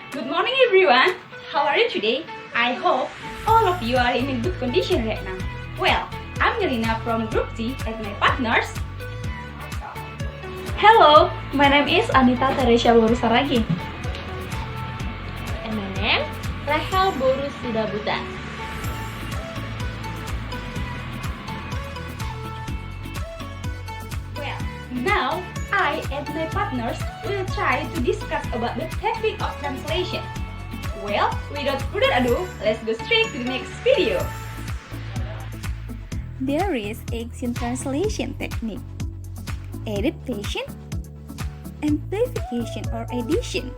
Good morning everyone. How are you today? I hope all of you are in a good condition right now. Well, I'm Melina from Group T and my partners. Hello, my name is Anita Teresia Borusaragi. And my name Rahel Boru Sidabuta. Well, now I and my partners will try to discuss about the technique of translation. Well, without further ado, let's go straight to the next video. There is action translation technique, adaptation, amplification or addition,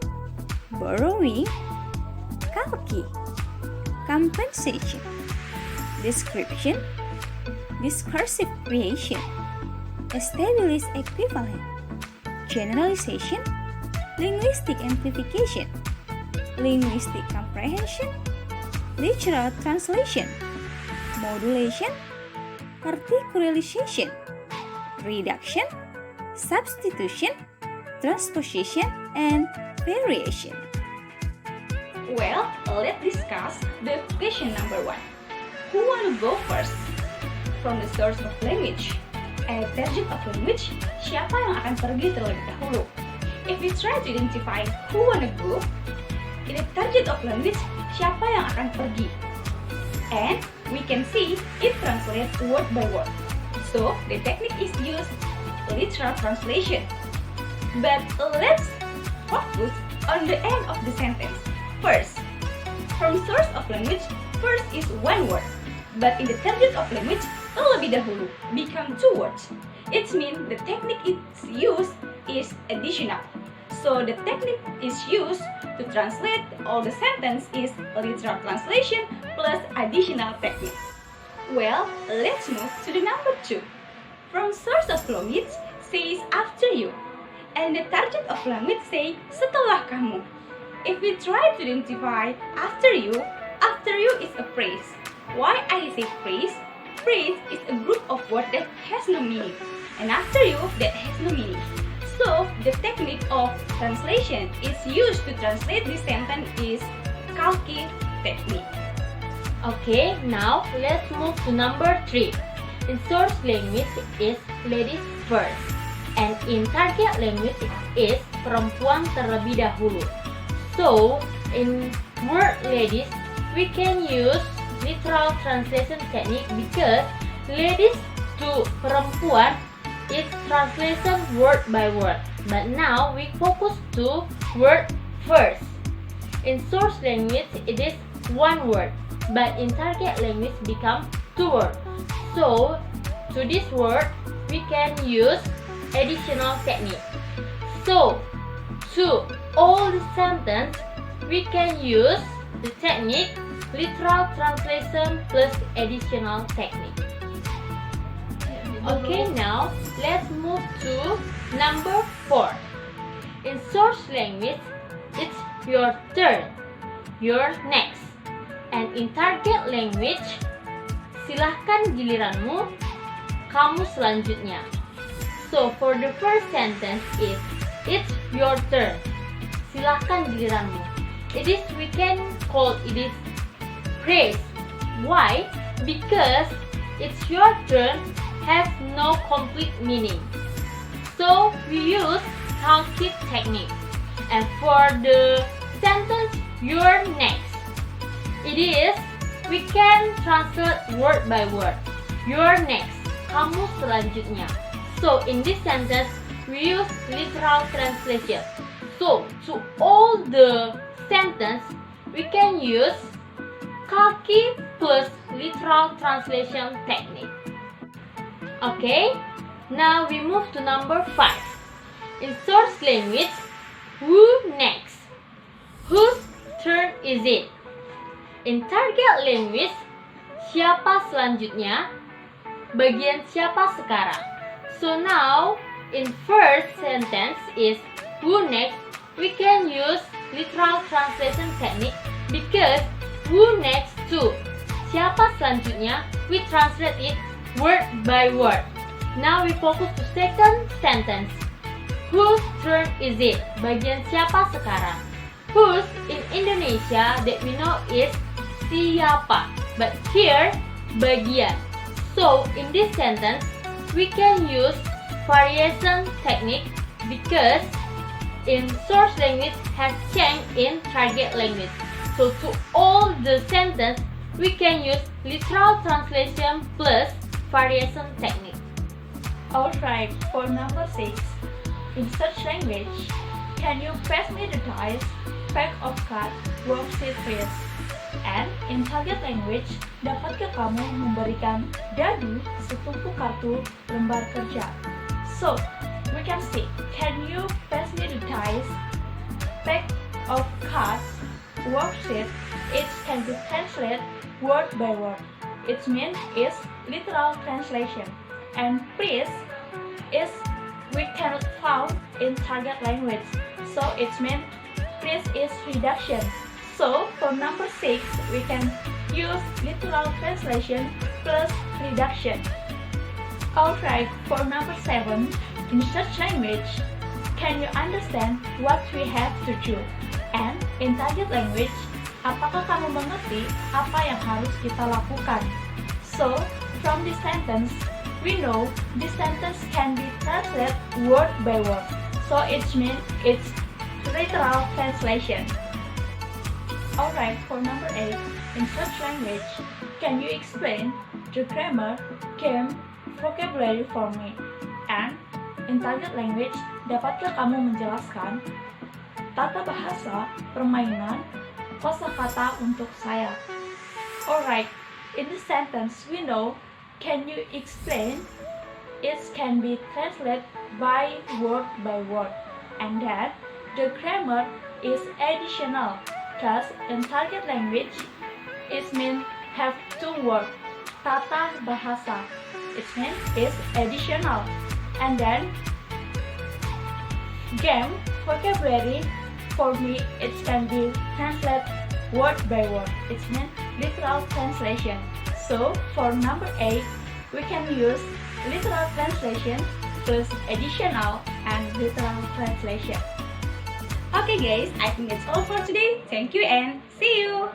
borrowing, calque, compensation, description, discursive creation, established equivalent, generalization, linguistic amplification, linguistic comprehension, literal translation, modulation, particularization, reduction, substitution, transposition, and variation. Well, let's discuss the question number 1. Who wanna go first? From the source of language, target of language, siapa yang akan pergi terlebih dahulu? If we try to identify who wanna go, in the target of language, siapa yang akan pergi? And we can see it translates word by word. So the technique is used literal translation. But let's focus on the end of the sentence. First, from source of language, first is one word. But in the target of language, terlebih dahulu become 2 words. It means the technique it's used is additional. So the technique is used to translate all the sentence is literal translation plus additional technique. Well, let's move to the number 2. From source of language says after you, and the target of language say setelah kamu. If we try to identify after you is a phrase. Why I say phrase? Phrase is a group of words that has no meaning, and after you that has no meaning. So the technique of translation is used to translate this sentence is calque technique. Okay, now let's move to number 3. In source language is ladies first, and in target language is perempuan terlebih dahulu. So in word ladies, we can use literal translation technique because ladies to perempuan is translation word by word. But now we focus to word first. In source language it is one word, but in target language become 2 words. So to this word we can use additional technique. So to all the sentence we can use the technique literal translation plus additional technique. Okay, now let's move to number 4. In source language, it's your turn, you're next. And in target language, silahkan giliranmu, kamu selanjutnya. So for the first sentence is, it's your turn, silahkan giliranmu. We can call it phrase. Why? Because it's your turn has no complete meaning. So we use calque technique. And for the sentence you're next, we can translate word by word. You're next, kamu selanjutnya. So in this sentence we use literal translation. So to all the sentence we can use calque plus literal translation technique. Okay, now we move to number 5. In source language, who next? Whose turn is it? In target language, siapa selanjutnya? Bagian siapa sekarang? So now, in first sentence is who next, we can use literal translation technique because who next to siapa selanjutnya, we translate it word by word. Now we focus to second sentence. Whose turn is it? Bagian siapa sekarang? Whose in Indonesia that we know is siapa, but here bagian. So in this sentence we can use variation technique because in source language has changed in target language. So to all the sentence we can use literal translation plus variation technique. Alright, for number 6, in search language, can you pass me the dice, pack of cards, worksheet please? And in target language, dapatkah kamu memberikan dadu setumpuk kartu lembar kerja? So, we can see, can you pass me the dice, pack of cards, worksheet? It can be translated word by word. It means is literal translation. And please is we cannot found in target language. So it means please is reduction. So for number 6, we can use literal translation plus reduction. Alright, for number 7, in search language, can you understand what we have to do? And in target language, apakah kamu mengerti apa yang harus kita lakukan? So, from this sentence, we know this sentence can be translated word by word. So it means it's literal translation. Alright, for number 8, in search language, can you explain the grammar, game, vocabulary for me? And in target language, dapatkah kamu menjelaskan tata bahasa, permainan, kosakata untuk saya? Alright, in this sentence we know can you explain? It can be translated by word, and that the grammar is additional. Thus, in target language, it means have 2 words. Tata bahasa, it means is additional, and then game, vocabulary, for me it can be translated word by word. It means literal translation. So for number 8, we can use literal translation plus additional and literal translation. Okay guys, I think that's all for today. Thank you and see you!